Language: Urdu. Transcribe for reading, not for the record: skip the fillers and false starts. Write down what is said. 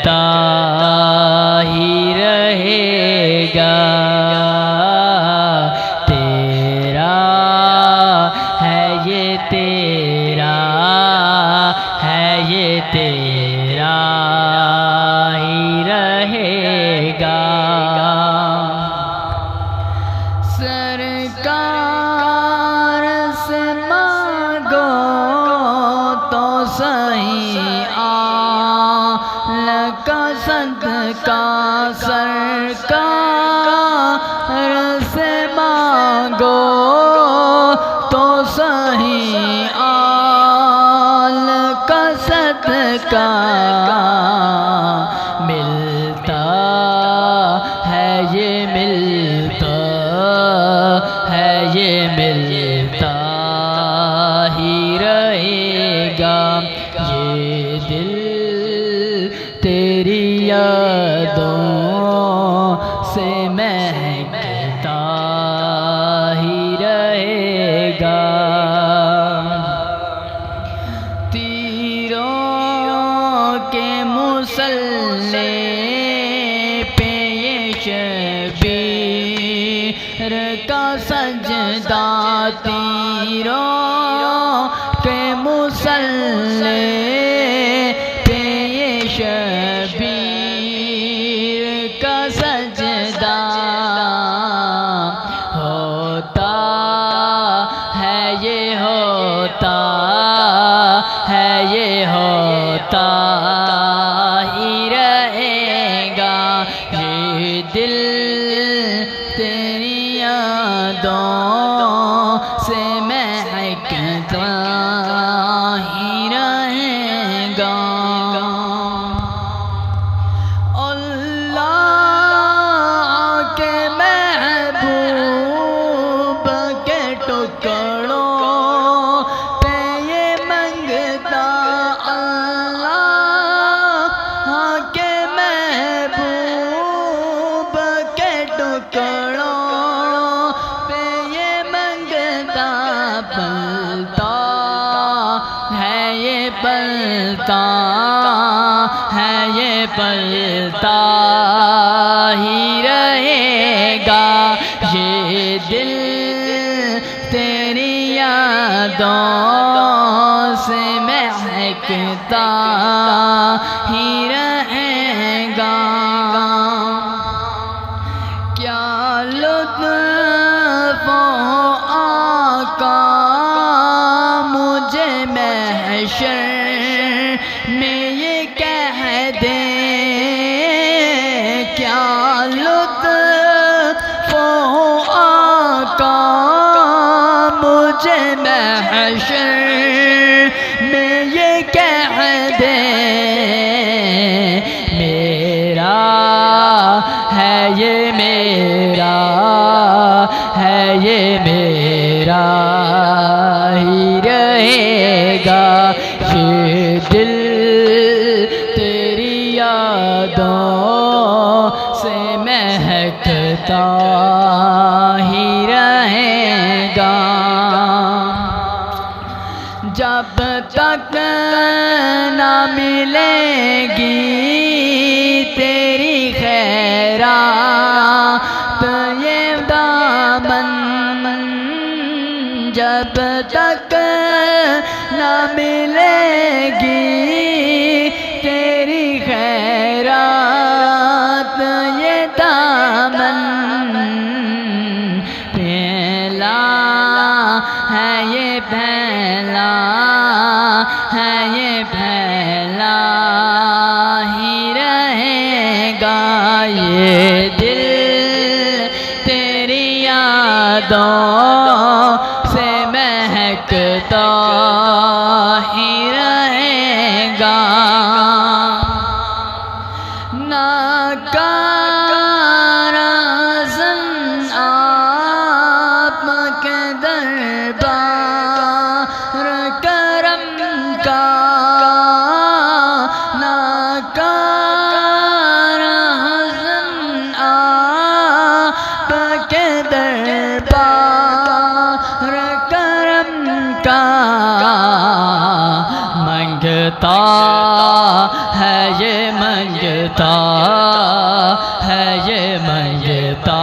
مہکتا ہی رہے گا، تیرا ہے یہ تیرا ہے یہ تیرا ہی رہے گا۔ سرکار سے مانگو تو صحیح آل کا صدقہ، سرکار سے مانگو تو صحیح آل کا صدقہ، ملتا ہے یہ ملتا ہے یہ ملتا ہی رہے گا، یہ دل تیری یادوں سے مہکتا ہی رہے گا۔ تیروں کے مسلح پہ یہ شبیر کا سجدہ، تیروں کے مسلح پہ یہ شبیر کا سجدہ، ہوتا ہے یہ ہوتا ہے یہ ہوتا ہی رہے گا، یہ دل تیری یادوں سے مہکتا ہی رہے گا۔ اللہ کے محبوب کے ٹکڑوں پہ یہ منگتا، اللہ کے محبوب کے ٹکڑوں پہ یہ منگتا، پلتا ہے یہ پلتا ہے یہ پلتا ہی رہے گا، یہ دل تیری یادوں سے مہکتا ہی رہے گا۔ کیا لطف ہو آقا مجھے محشر میں یہ کہہ دے، کیا لطف ہو آقا مجھے محشر میں یہ کہہ دے، میرا ہے یہ میرا ہے یہ میرا ہی رہے گا، یہ دل تیری یادوں سے مہکتا ہی رہے گا۔ جب تک نہ ملے گی تیری خیرات یہ دامن، جب تک نہ ملے گی تیری خیرات یہ دامن، پھیلا ہے یہ پھیلا ہے یہ پھیلا ہی رہے گا، یہ دل تیری یادوں سے مہکتا ہی رہے گا۔ ناکار حسن آپ کے دربار کرم کا، ناکار حسن آپ کے دربار کرم کا، منگتا ہے یہ منگتا منگتا ہے یہ منگتا